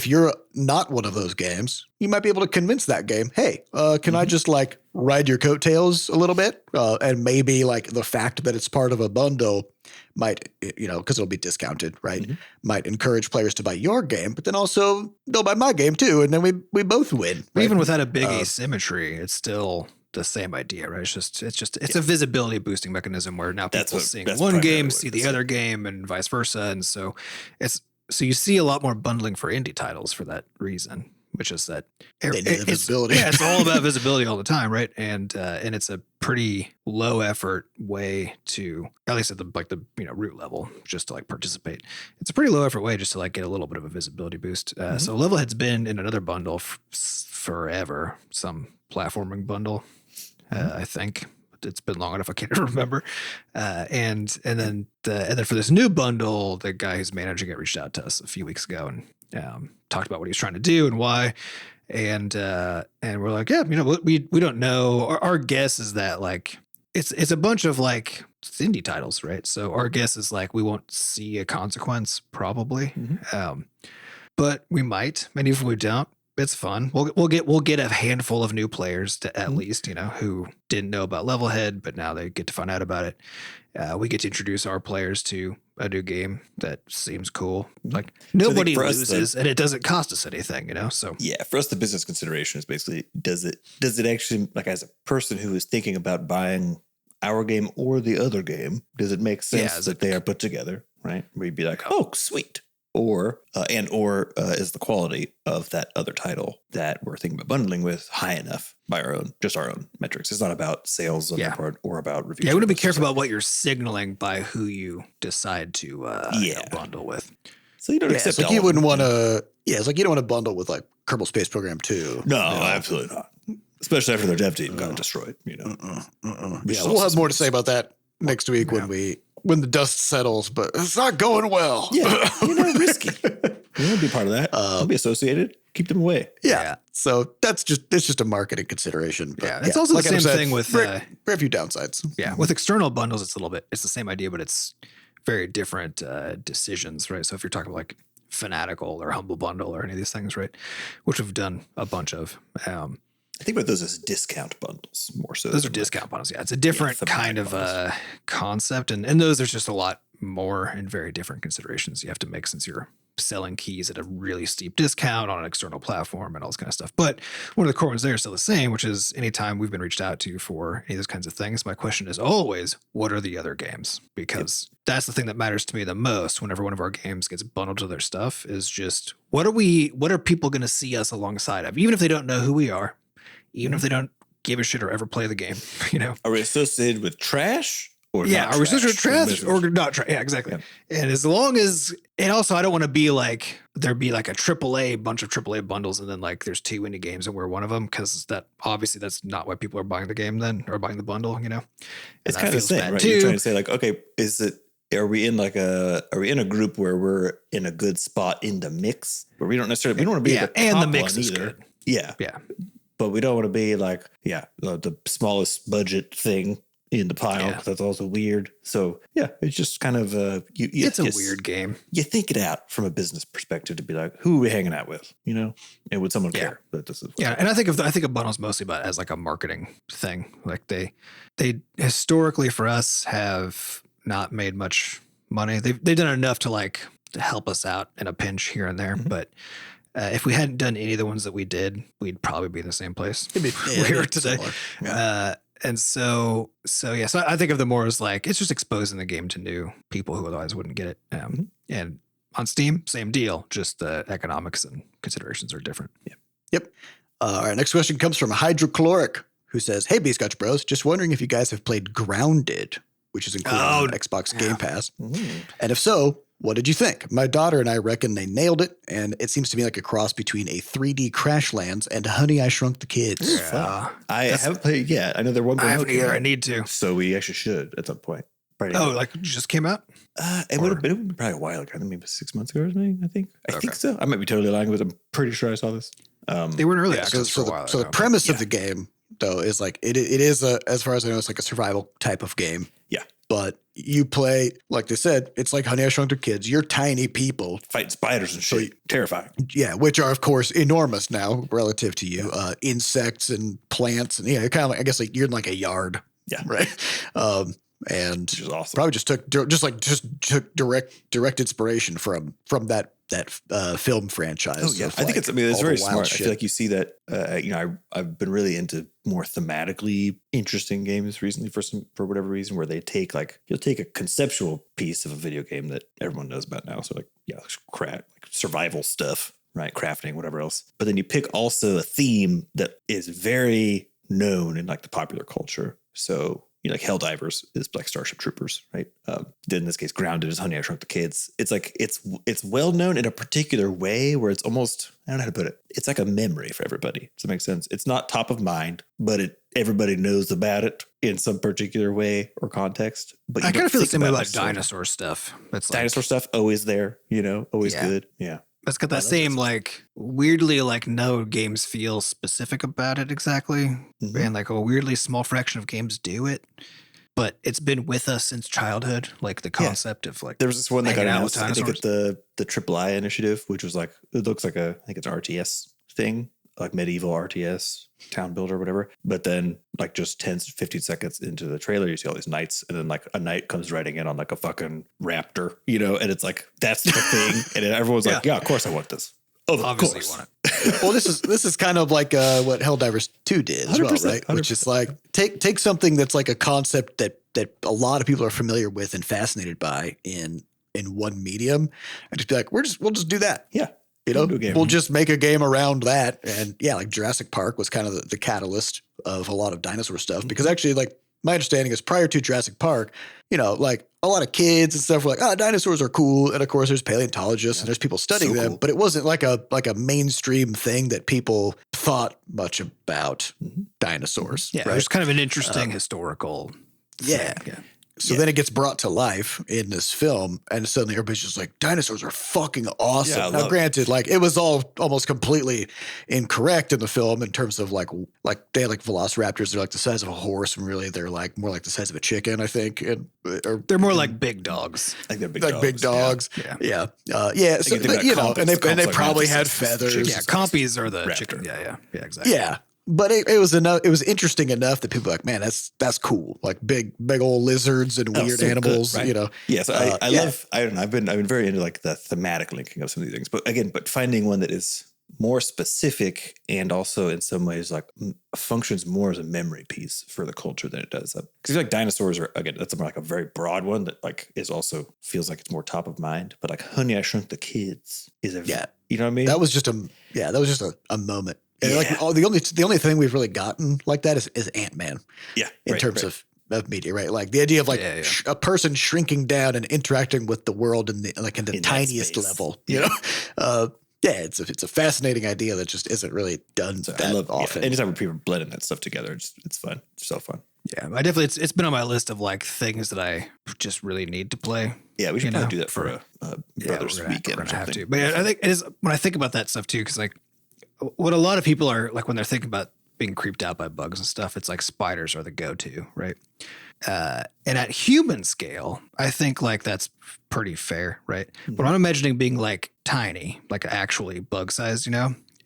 you're not one of those games, you might be able to convince that game, hey, can I just like ride your coattails a little bit? And maybe like the fact that it's part of a bundle might, because it'll be discounted, right? Might encourage players to buy your game, but then also they'll buy my game too. And then we both win. Right? Even without a big asymmetry, it's still the same idea, right? It's a visibility boosting mechanism where now people seeing one game see the other game and vice versa. And so you see a lot more bundling for indie titles for that reason, which is that visibility. It's all about visibility all the time, right? And it's a pretty low effort way to, at least at the root level, just to like participate. It's a pretty low effort way just to like get a little bit of a visibility boost. So Levelhead's been in another bundle forever, some platforming bundle, I think. It's been long enough I can't remember. And then for this new bundle, the guy who's managing it reached out to us a few weeks ago and talked about what he's trying to do and why. And we're like, yeah, we don't know. Our guess is that like it's a bunch of like indie titles, right? So our guess is like we won't see a consequence probably, but we might. And even if we don't, it's fun. We'll get a handful of new players to at least, who didn't know about Levelhead, but now they get to find out about it. We get to introduce our players to a new game that seems cool. Like nobody loses and it doesn't cost us anything, So yeah, for us, the business consideration is basically, does it actually, like as a person who is thinking about buying our game or the other game, does it make sense that they are put together, right? We'd be like, oh, sweet. Or is the quality of that other title that we're thinking about bundling with high enough by our own metrics? It's not about sales on their part or about reviews. Yeah, I want to be careful about what you're signaling by who you decide to bundle with. So you don't accept like you wouldn't want to. Yeah, it's like you don't want to bundle with like Kerbal Space Program 2. No, absolutely not. Especially after their dev team got destroyed. Yeah, we'll have more to say about that next week when the dust settles, but it's not going well. Yeah, risky. You want to be part of that. Don't be associated. Keep them away. Yeah. So it's just a marketing consideration. But it's also the same thing with very few downsides. Yeah, with external bundles, it's the same idea, but it's very different decisions, right? So if you're talking like Fanatical or Humble Bundle or any of these things, right, which we've done a bunch of. I think about those as discount bundles more so. Those are discount bundles. Yeah, it's a different kind of concept. And those there's just a lot more and very different considerations you have to make since you're selling keys at a really steep discount on an external platform and all this kind of stuff. But one of the core ones there is still the same, which is anytime we've been reached out to for any of those kinds of things, my question is always, what are the other games? Because that's the thing that matters to me the most whenever one of our games gets bundled to their stuff is just, what are people going to see us alongside of? Even if they don't know who we are, even if they don't give a shit or ever play the game, Are we associated with trash? Or are we associated with trash or not trash? Yeah, exactly. Yeah. And as long as, and also I don't want to be like, there'd be like a bunch of AAA bundles and then like there's 2 indie games and we're one of them, because that's not why people are buying the game then, or buying the bundle, It's kind of the same, right? Too. You're trying to say like, okay, are we in a group where we're in a good spot in the mix where we don't want to be the top and the mix one is either. Good. Yeah. Yeah. But we don't want to be like, the smallest budget thing in the pile, because that's also weird. So it's just kind of it's a weird game. You think it out from a business perspective to be like, who are we hanging out with, and would someone care that this is and I think of bundles mostly about as like a marketing thing. Like they historically for us have not made much money. They've done enough to help us out in a pinch here and there, but if we hadn't done any of the ones that we did, we'd probably be in the same place we are today. And so I think of them more as like, it's just exposing the game to new people who otherwise wouldn't get it. And on Steam, same deal, just the economics and considerations are different. Yep. All right, next question comes from Hydrochloric, who says, hey, Butterscotch Bros, just wondering if you guys have played Grounded, which is included on Xbox Game Pass. And if so, what did you think? My daughter and I reckon they nailed it, and it seems to me like a cross between a 3D Crashlands and Honey, I Shrunk the Kids. Yeah. I haven't played yet. I know they're 1.0. I haven't either. I need to. So we actually should at some point. Like it just came out? It would have been probably a while ago. Maybe 6 months ago or something, I think. I think so. I might be totally lying, but I'm pretty sure I saw this. They were in early access for a while. So the premise of the game, though, is like it is, as far as I know, it's like a survival type of game. Yeah. But you play, like they said, it's like Honey, I Shrunk the Kids. You're tiny people. Fighting spiders and shit. Terrifying. Yeah, which are, of course, enormous now relative to you. Insects and plants. And yeah, kind of like, I guess like you're in like a yard. Yeah. Right. And Which is awesome. probably just took direct inspiration from that film franchise. Oh yeah, of, I think like, it's all very the wild smart. shit. I feel like you see that. I've been really into more thematically interesting games recently for whatever reason, where they take you'll take a conceptual piece of a video game that everyone knows about now, so like survival stuff, right, crafting, whatever else. But then you pick also a theme that is very known in like the popular culture. So like Helldivers is like Starship Troopers, right? In this case, Grounded is Honey, I Shrunk the Kids. It's like it's well known in a particular way where it's almost, I don't know how to put it. It's like a memory for everybody. Does that make sense? It's not top of mind, but everybody knows about it in some particular way or context. But I kind of feel the same way about it dinosaur stuff. It's like, dinosaur stuff always there, always good. Yeah. It's got that same like weirdly like no games feel specific about it exactly, and like a weirdly small fraction of games do it, but it's been with us since childhood. Like the concept of like there was this one that got announced, I think, dinosaurs. at the III initiative, which was like it looks like I think it's an RTS thing, like medieval RTS town builder or whatever. But then like just 10 to 15 seconds into the trailer, you see all these knights, and then like a knight comes riding in on like a fucking raptor, and it's like that's the thing, and then everyone's like, yeah, of course I want this. Oh, Obviously course. you want it. Well, this is kind of like what Helldivers 2 did as well, 100%, right? Which is like take something that's like a concept that a lot of people are familiar with and fascinated by in one medium, and just be like, we'll just do that. Yeah. We'll just make a game around that. And yeah, like Jurassic Park was kind of the catalyst of a lot of dinosaur stuff, because actually, like, my understanding is prior to Jurassic Park, like a lot of kids and stuff were like, dinosaurs are cool. And of course there's paleontologists and there's people studying them, but it wasn't like a mainstream thing that people thought much about dinosaurs. Yeah, right? there's kind of an interesting historical Yeah. thing. So then it gets brought to life in this film, and suddenly everybody's just like, dinosaurs are fucking awesome. Yeah, now, granted, like it was all almost completely incorrect in the film in terms of like they had like velociraptors. They're like the size of a horse, and really they're like more like the size of a chicken, I think. Or They're more like big dogs. I think they're big like dogs. big dogs. Yeah. Yeah. So, think about and Compass. they Compass like probably had Mantis is feathers. chicken. Yeah, compies are the Raptor. chicken. Yeah, exactly. Yeah. But it was enough. It was interesting enough that people were like, man, that's cool. Like big old lizards and weird so good, animals. right? Yes, I yeah. love. I don't know. I've been very into like the thematic linking of some of these things, but finding one that is more specific and also in some ways like functions more as a memory piece for the culture than it does. Because I feel like dinosaurs are, again, that's more like a very broad one that like is also feels like it's more top of mind. But like Honey, I Shrunk the Kids is you know what I mean? That was just a moment. And like the only thing we've really gotten like that is Ant-Man. Yeah, in terms of media, right? Like the idea of like a person shrinking down and interacting with the world in the tiniest level. Yeah. It's a fascinating idea that just isn't really done that often. Anytime when people are blending that stuff together, it's fun. It's so fun. Yeah, I definitely it's been on my list of like things that I just really need to play. Yeah, we should probably do that for a Brothers Weekend. We're gonna have to. But yeah, I think it is when I think about that stuff too, because like what a lot of people are like when they're thinking about being creeped out by bugs and stuff, it's like spiders are the go-to, right? And at human scale, I think like that's pretty fair, right? Mm-hmm. But I'm imagining being like tiny, like actually bug sized,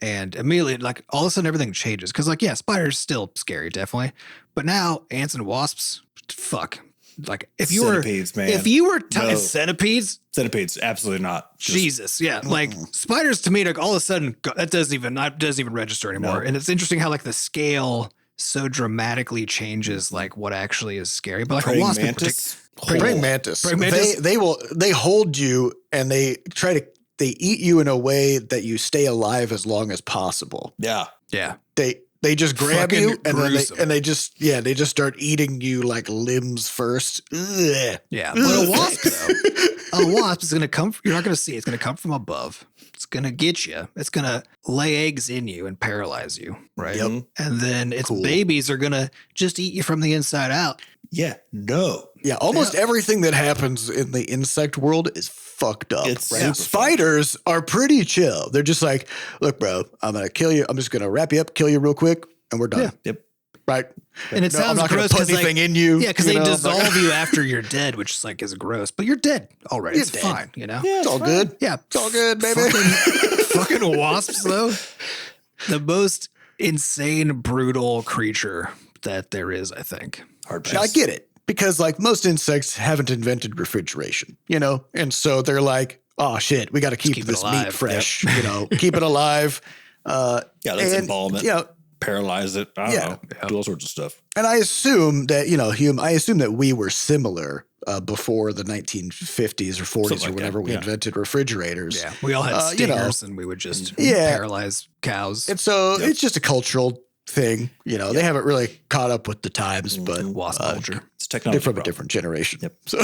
and immediately like all of a sudden everything changes. Cause like, yeah, spiders still scary, definitely. But now ants and wasps, fuck. Like if you centipedes, man. Centipedes, absolutely not. Jesus, yeah. Like spiders to me, like all of a sudden that doesn't even register anymore. No. And it's interesting how like the scale so dramatically changes like what actually is scary. But like praying a wasp mantis, praying mantis. They hold you and they eat you in a way that you stay alive as long as possible. Yeah. They just grab fucking you and gruesome. then they just start eating you like limbs first. Ugh. Yeah, but a wasp though, a wasp is gonna come. You're not gonna see it. It's gonna come from above. It's gonna get you. It's gonna lay eggs in you and paralyze you, right? Yep. And then its babies are gonna just eat you from the inside out. Yeah. No. Yeah. Almost everything that happens in the insect world is fucked up. Right? Spiders are pretty chill. They're just like, look, bro, I'm gonna kill you. I'm just gonna wrap you up, kill you real quick, and we're done. Yeah. Yep. right? And it I'm sounds not gonna gross put because anything in you. Yeah, because you they know? dissolve you after you're dead, which is like is gross. But you're dead already. It's dead. fine, you know? It's all good. Yeah. It's all good, baby. Fucking wasps, though. The most insane, brutal creature that there is, I think. Hard Now, I pass. get it because like most insects haven't invented refrigeration, you know, and so they're like, oh shit, we got to keep keep it this alive. meat fresh, you know, keep it alive. Yeah, let's and, embalm it. You know, Paralyze it. I don't know. Do all sorts of stuff. and I assume that I assume that we were similar before the 1950s or 40s Something or like whenever that, we yeah. invented refrigerators. Yeah. We all had you know. stingers and we would just Yeah. paralyze cows. And so it's just a cultural thing, you know. They haven't really caught up with the times, but Wasp culture. It's they're technology. from a problem. different generation. Yep. So,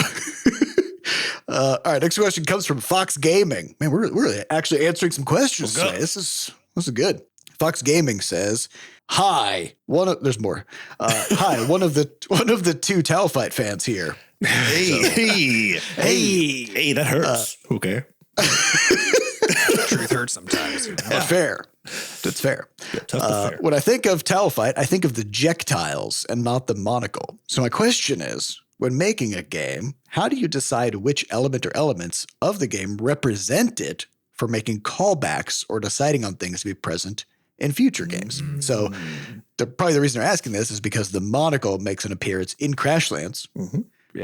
all right. Next question comes from Foxgaming. Man, we're really actually answering some questions Let's go. today. This is good. Foxgaming says, "Hi, there's more. Hi, one of the two Talfight fans here. Hey, that hurts. Okay. Truth hurts sometimes. You know? That's fair. That's fair. Tough but fair. When I think of Talfight, I think of the jectiles and not the monocle. So my question is, when making a game, how do you decide which element or elements of the game represent it for making callbacks or deciding on things to be present in future games? So probably the reason they're asking this is because the monocle makes an appearance in Crashlands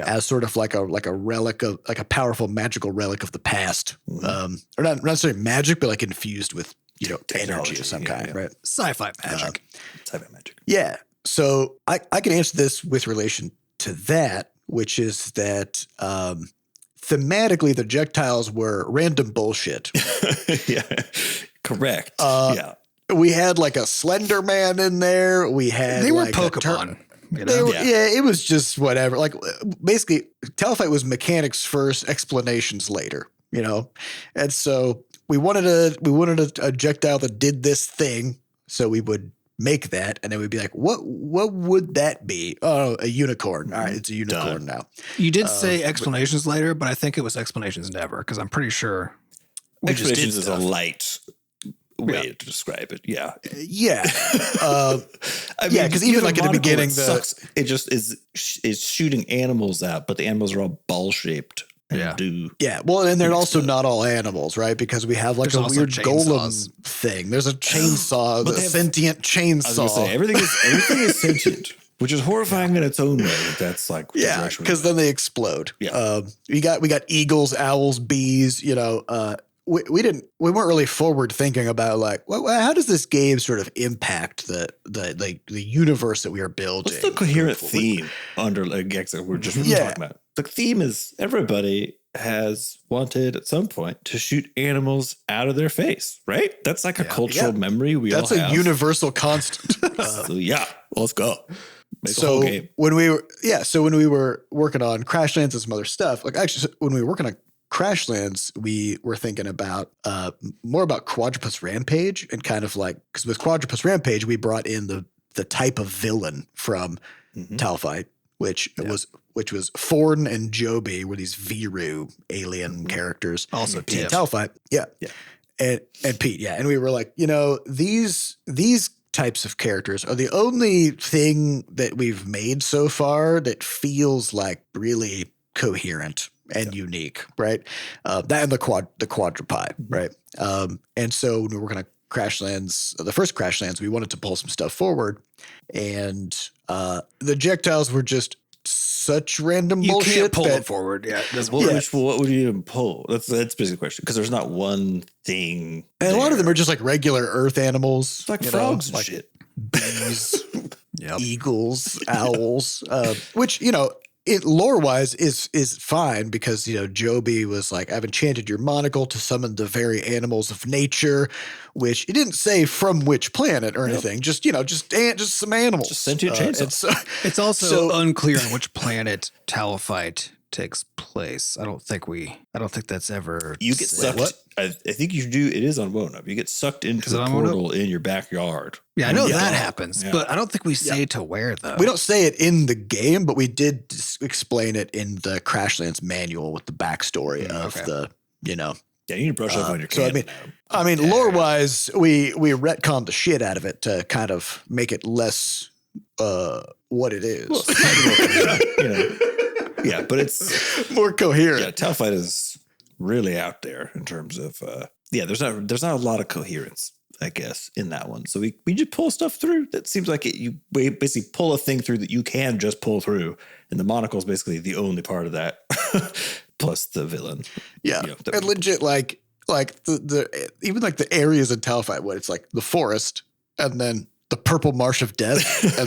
as sort of like a relic of like a powerful magical relic of the past, or not necessarily magic, but like infused with energy of some kind, right? Sci-fi magic. Type of magic. Yeah. So I can answer this with relation to that, which is that thematically the jectiles were random bullshit. Yeah. Correct. Yeah. We had like a Slender Man in there. We had They were like Pokemon. You know? They were, it was just whatever. Like basically, Talfight was mechanics first, explanations later. You know, and so we wanted a jectile that did this thing, so we would make that, and then we'd be like, what would that be? Oh, a unicorn. All right, it's a unicorn now. You did say explanations later, but I think it was explanations never because I'm pretty sure we just did Explanations is a stuff. light way to describe it. Yeah. Yeah. I Yeah, 'cause even, like, at the beginning, it sucks. It just is shooting animals out, but the animals are all ball shaped. Yeah. Yeah, well, and they're also not all animals, right? Because we have like There's a also weird chainsaws. golem thing. There's a chainsaw, But a they have- sentient I was gonna chainsaw. say everything is sentient, which is horrifying in its own way. But that's like the Yeah, direction because then they explode. Yeah. We got eagles, owls, bees. You know, we weren't really forward thinking about like, how does this game sort of impact the universe that we are building? What's the coherent theme under like we're just talking about? The theme is everybody has wanted at some point to shoot animals out of their face, right? That's like a cultural memory we all have. That's a universal constant. So yeah, let's go. Make a So whole game. when we were working on Crashlands and some other stuff, like actually when we were working on Crashlands, we were thinking about more about Quadrupus Rampage and kind of like because with Quadrupus Rampage we brought in the type of villain from Talfight, which was Forn and Joby were these Viru alien characters. Also in Tiff. Talfight, and Pete, and we were like, these types of characters are the only thing that we've made so far that feels like really coherent and unique, right? That and the quadruped, right? And so when we were working on Crashlands, the first Crashlands, we wanted to pull some stuff forward, and the jectiles were just such random You bullshit can't pull that them forward. Yeah. What would you even pull? That's basically the question because there's not one thing. and a lot of them are just like regular Earth animals, It's like you frogs know, and like shit. bees, eagles, owls, which lore wise is fine because Joby was like, I've enchanted your monocle to summon the very animals of nature, which it didn't say from which planet or anything, just some animals, Just sentient chainsaw. and so, It's also unclear on which planet Talfight takes place. I don't think that's ever. You get said. sucked. I think you do. It is on Wonop. You get sucked into the portal in your backyard. Yeah, I know Yeah. that happens, Yeah. but I don't think we say to where though. we don't say it in the game, but we did explain it in the Crashlands manual with the backstory of the Yeah, you need to brush up on your so canon. I mean, lore wise, we retconned the shit out of it to kind of make it less what it is. Well, it's you know, yeah, but it's more coherent. yeah. Talfight is really out there in terms of there's not a lot of coherence, I guess, in that one. So we just pull stuff through. That seems like we basically pull a thing through that you can just pull through, and the monocle is basically the only part of that, plus the villain. Yeah, you know, and legit like the even like the areas in Talfight, what it's like the forest, and then the purple marsh of death,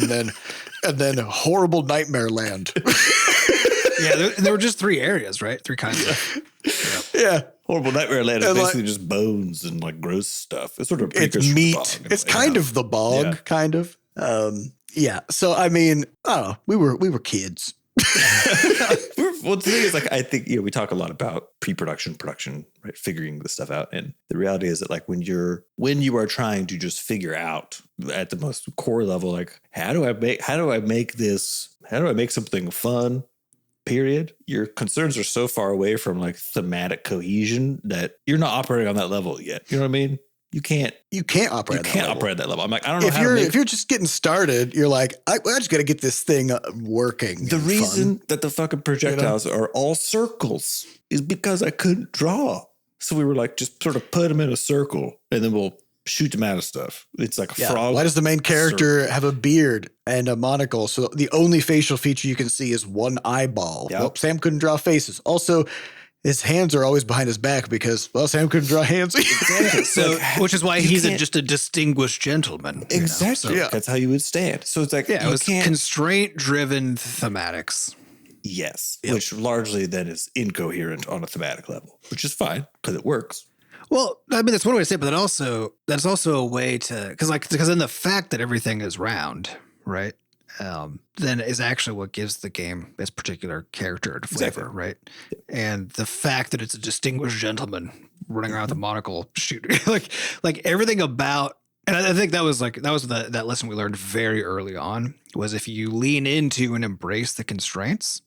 and then horrible nightmare land. Yeah, there were just 3 areas, right? 3 kinds of. Yeah. Horrible Nightmare Land is And, basically just bones and like gross stuff. It's sort of a It's precursor to the meat. bog in a It's way. kind of the bog, Yeah. kind of. Yeah. So I mean, I don't know. We were kids. Well, the thing is, like, I think, we talk a lot about pre-production, production, right? Figuring this stuff out. And the reality is that, like, when you are trying to just figure out at the most core level, like, how do I make something fun? Period. Your concerns are so far away from like thematic cohesion that you're not operating on that level yet. You know what I mean? You can't operate. operate at that level. I'm like, I don't know If you're just getting started, you're like, I just got to get this thing working. The and reason fun. that the fucking projectiles are all circles is because I couldn't draw. So we were like, just sort of put them in a circle and then we'll shoot them out of stuff. It's like a frog. Why does the main character have a beard and a monocle? So the only facial feature you can see is one eyeball. Yep. Well, Sam couldn't draw faces. Also, his hands are always behind his back because, well, Sam couldn't draw hands. Exactly. So, which is why you he's can't- just a distinguished gentleman. you know? Exactly. Yeah. That's how you would stand. So it's like, Yeah, it you was can't. constraint-driven thematics. Yes. Which largely then is incoherent on a thematic level, which is fine because it works. Well, I mean, that's one way to say it, but that's also a way to, because then the fact that everything is round, right, then is actually what gives the game its particular character and flavor, Exactly. right? And the fact that it's a distinguished gentleman running around with a monocle shooting, like everything about, and I think that was that lesson we learned very early on, was if you lean into and embrace the constraints,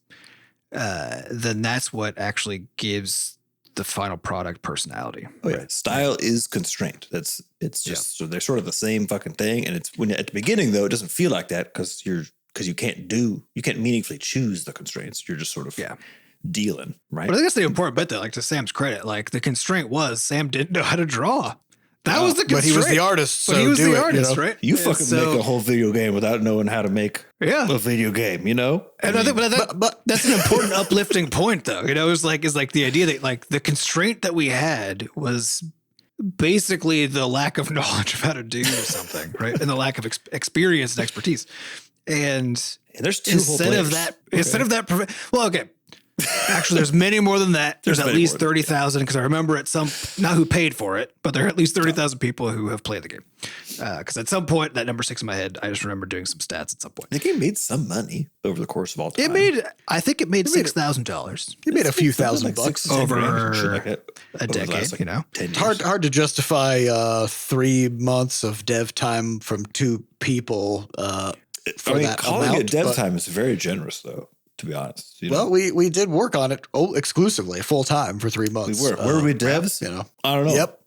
then that's what actually gives the final product personality. Oh yeah, style is constraint. It's just so they're sort of the same fucking thing. And it's when at the beginning though, it doesn't feel like that because you can't meaningfully choose the constraints. You're just sort of dealing, right? But I think that's the important bit though, like to Sam's credit, like the constraint was Sam didn't know how to draw. That was the constraint. But he was the artist. So But he was do the it, artist, you know? right? You And fucking make a whole video game without knowing how to make a video game, you know? And I think that's an important uplifting point, though. You know, is like the idea that like the constraint that we had was basically the lack of knowledge of how to do something, right, and the lack of experience and expertise. And there's two instead of that, well, okay. Actually, there's many more than that. There's at least 30,000 because I remember not who paid for it, but there are at least 30,000 people who have played the game. Because at some point, that number 6 in my head, I just remember doing some stats at some point. The game made some money over the course of all time. I think it made $6,000. He made a few Something thousand like bucks 6 to 10 grand, over shit like that, a over the decade, last, like, you know? 10 It's years. hard to justify 3 months of dev time from 2 people for that calling amount, it dev but- time is very generous, though. To be honest, you Well, know? we did work on it exclusively full time for 3 months. we were we devs? You know, I don't know. Yep.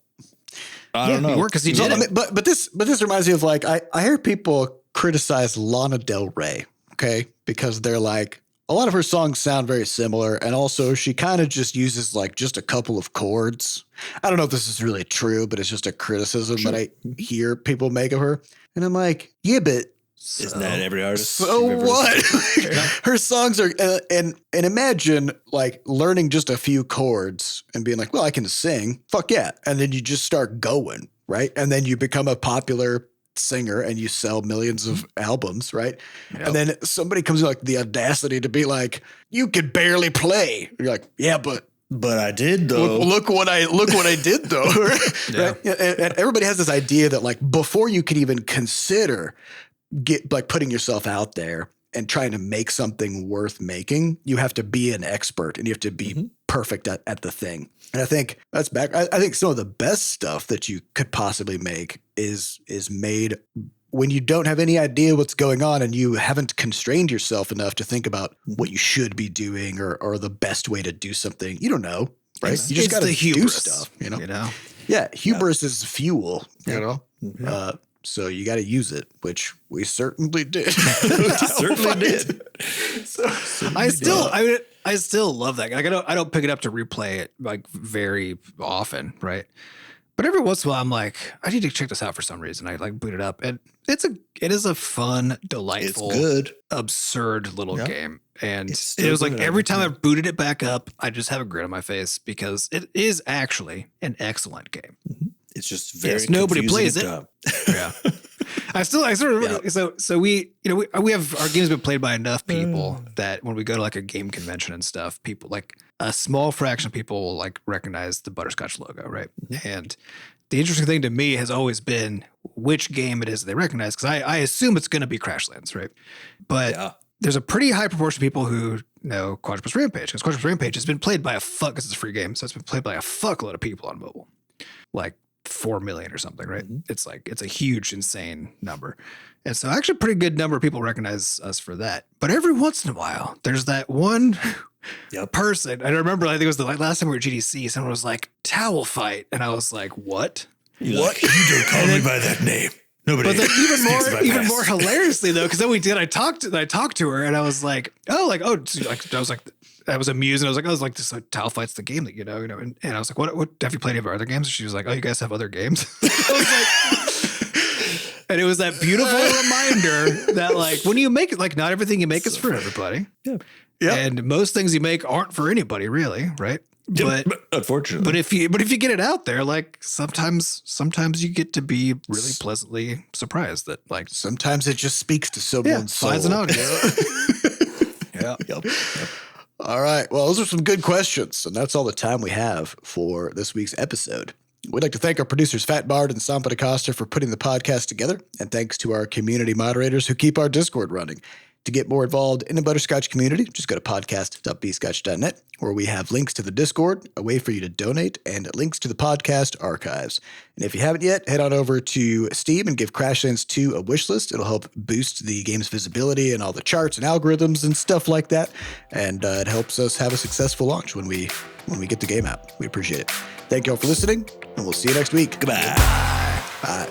I don't know. we were because he So, did I it. mean, but this reminds me of like I hear people criticize Lana Del Rey, okay, because they're like a lot of her songs sound very similar, and also she kind of just uses like just a couple of chords. I don't know if this is really true, but it's just a criticism that I hear people make of her, and I'm like, yeah, but. Isn't that every artist? So you've ever what? listened to? Her songs are and imagine like learning just a few chords and being like, well, I can sing. Fuck yeah. And then you just start going, right? And then you become a popular singer and you sell millions of albums, right? Yep. And then somebody comes with like the audacity to be like, you could barely play. And you're like, yeah, but But I did though. look what I did though. Yeah. Right? And everybody has this idea that like before you can even consider putting yourself out there and trying to make something worth making, you have to be an expert and you have to be perfect at the thing. And I think that's back. I think some of the best stuff that you could possibly make is made when you don't have any idea what's going on and you haven't constrained yourself enough to think about what you should be doing or the best way to do something. You don't know, right? You just got to do stuff, you know? You know? Yeah, hubris is fuel, you know? So you got to use it, which we certainly did. Certainly did. I still love that. Like I don't pick it up to replay it like very often, right? But every once in a while, I'm like, I need to check this out for some reason. I like boot it up, and it is a fun, delightful, It's good. absurd little game. And It's it still was like good. every time I booted it back up, I just have a grin on my face because it is actually an excellent game. It's just very Yes, nobody confusing plays and it. dumb. Yeah. I sort of remember, so we have our games been played by enough people that when we go to like a game convention and stuff, people like a small fraction of people will like recognize the Butterscotch logo, right? And the interesting thing to me has always been which game it is they recognize, because I assume it's going to be Crashlands, right? But there's a pretty high proportion of people who know Quadrupus Rampage, because Quadrupus Rampage has been played by because it's a free game, so it's been played by a fuckload of people on mobile, like 4 million or something, right? It's a huge, insane number. And so actually a pretty good number of people recognize us for that. But every once in a while, there's that one person. I remember, I think it was the last time we were at GDC, someone was like, towel fight. And I was like, what? What? You don't call me by that name. Nobody. But then even more past. hilariously though, because then we did. I talked to her, and I was like, I was amused, and I was like, this towel fight's the game that you know, and I was like, what have you played any of our other games? And she was like, oh, you guys have other games. I was like, and it was that beautiful reminder that like when you make it, like not everything you make is for everybody. Yeah. And most things you make aren't for anybody, really, right? But unfortunately, but if you get it out there, like sometimes you get to be really pleasantly surprised that like Sometimes it just speaks to someone's soul. finds an audience. Yep. All right. Well, those are some good questions, and that's all the time we have for this week's episode. We'd like to thank our producers, Fat Bard and Sampa DaCosta, for putting the podcast together, and thanks to our community moderators who keep our Discord running. To get more involved in the Butterscotch community, just go to podcast.bscotch.net, where we have links to the Discord, a way for you to donate, and links to the podcast archives. And if you haven't yet, head on over to Steam and give Crashlands 2 a wish list. It'll help boost the game's visibility and all the charts and algorithms and stuff like that. And it helps us have a successful launch when we get the game out. We appreciate it. Thank you all for listening, and we'll see you next week. Goodbye. Bye.